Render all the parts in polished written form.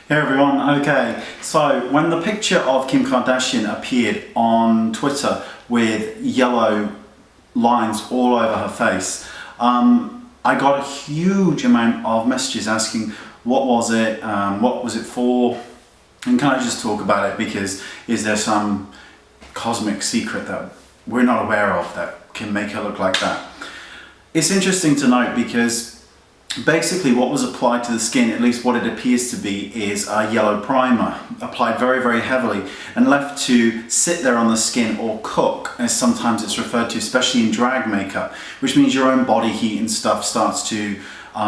Hey everyone, okay, so when the picture of Kim Kardashian appeared on Twitter with yellow lines all over her face, I got a huge amount of messages asking what was it for, and can I just talk about it because is there some cosmic secret that we're not aware of that can make her look like that? It's interesting to note because basically what was applied to the skin, at least what it appears to be, is a yellow primer applied very, very heavily and left to sit there on the skin or cook, as sometimes it's referred to, especially in drag makeup, which means your own body heat and stuff starts to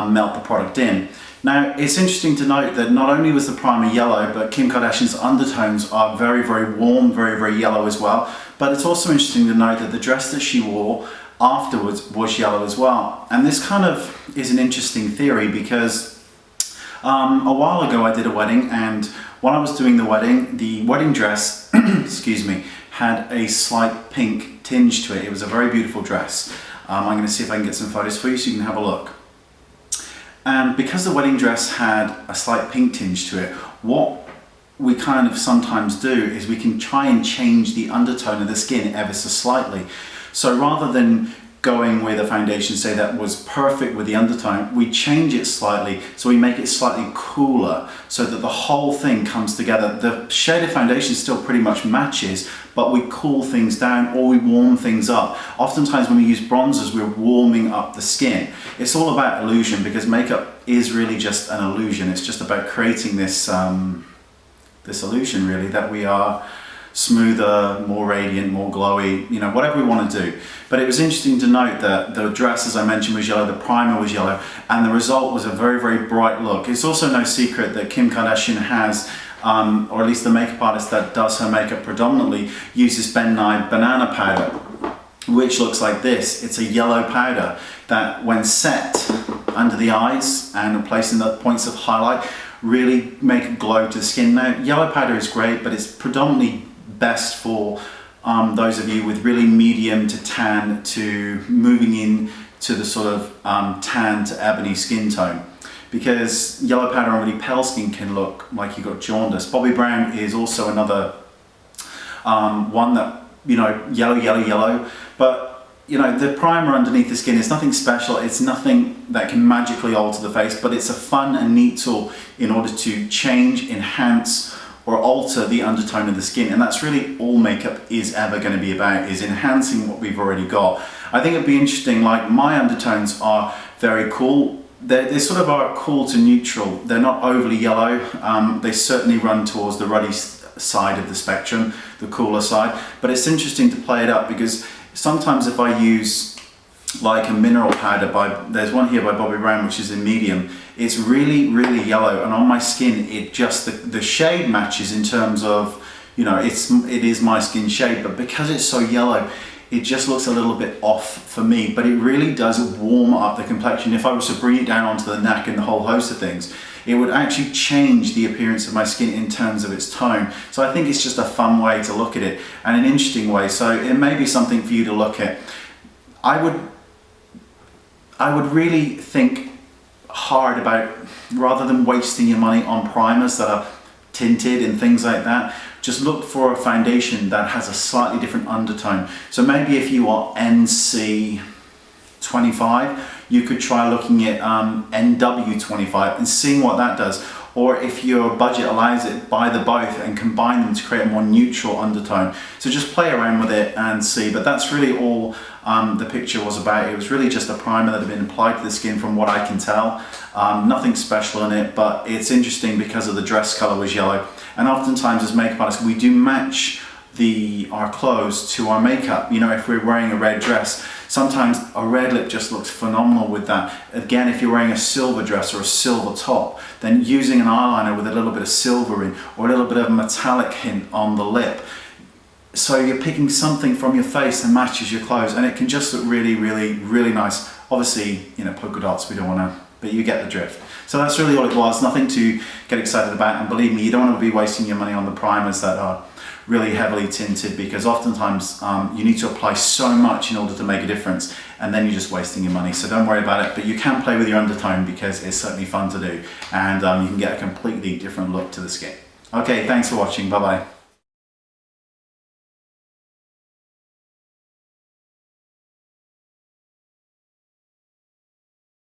melt the product in. Now, it's interesting to note that not only was the primer yellow, but Kim Kardashian's undertones are very, very warm, very, very yellow as well. But it's also interesting to note that the dress that she wore afterwards was yellow as well. And this kind of is an interesting theory because a while ago I did a wedding, and when I was doing the wedding dress excuse me, had a slight pink tinge to it. It was a very beautiful dress. I'm going to see if I can get some photos for you so you can have a look. And because the wedding dress had a slight pink tinge to it, what we kind of sometimes do is we can try and change the undertone of the skin ever so slightly. So rather than going with a foundation, say, that was perfect with the undertone, we change it slightly, so we make it slightly cooler so that the whole thing comes together. The shade of foundation still pretty much matches, but we cool things down or we warm things up. Oftentimes when we use bronzers, we're warming up the skin. It's all about illusion because makeup is really just an illusion. It's just about creating this, this illusion really that we are smoother, more radiant, more glowy, you know, whatever we want to do. But it was interesting to note that the dress, as I mentioned, was yellow, the primer was yellow, and the result was a very, very bright look. It's also no secret that Kim Kardashian has, or at least the makeup artist that does her makeup predominantly, uses Ben Nye banana powder, which looks like this. It's a yellow powder that when set under the eyes and placed in the points of highlight, really make a glow to the skin. Now, yellow powder is great, but it's predominantly best for those of you with really medium to tan to moving in to the sort of tan to ebony skin tone, because yellow powder on really pale skin can look like you got jaundice. Bobbi Brown is also another one that, you know, yellow, but you know, the primer underneath the skin is nothing special. It's nothing that can magically alter the face, but it's a fun and neat tool in order to change, enhance, or alter the undertone of the skin. And that's really all makeup is ever going to be about, is enhancing what we've already got. I think it'd be interesting, like my undertones are very cool. They sort of are cool to neutral. They're not overly yellow. They certainly run towards the ruddy side of the spectrum, the cooler side. But it's interesting to play it up because sometimes if I use like a mineral powder there's one here by Bobbi Brown which is in medium, it's really, really yellow, and on my skin it just, the shade matches in terms of, you know, it is my skin shade, but because it's so yellow it just looks a little bit off for me, but it really does warm up the complexion. If I was to bring it down onto the neck and the whole host of things, it would actually change the appearance of my skin in terms of its tone. So I think it's just a fun way to look at it and an interesting way, so it may be something for you to look at. I would really think hard about, rather than wasting your money on primers that are tinted and things like that, just look for a foundation that has a slightly different undertone. So maybe if you are NC25, you could try looking at NW25 and seeing what that does. Or if your budget allows it, buy the both and combine them to create a more neutral undertone. So just play around with it and see. But that's really all the picture was about. It was really just a primer that had been applied to the skin from what I can tell. Nothing special in it, but it's interesting because of the dress color was yellow. And oftentimes as makeup artists, we do match our clothes to our makeup. You know, if we're wearing a red dress, sometimes a red lip just looks phenomenal with that. Again, if you're wearing a silver dress or a silver top, then using an eyeliner with a little bit of silver in, or a little bit of a metallic hint on the lip. So you're picking something from your face that matches your clothes, and it can just look really, really, really nice. Obviously, you know, polka dots, we don't want to, but you get the drift. So that's really all it was, nothing to get excited about, and believe me, you don't want to be wasting your money on the primers that are really heavily tinted, because oftentimes you need to apply so much in order to make a difference, and then you're just wasting your money. So don't worry about it, but you can play with your undertone because it's certainly fun to do, and you can get a completely different look to the skin. Okay, thanks for watching. Bye bye.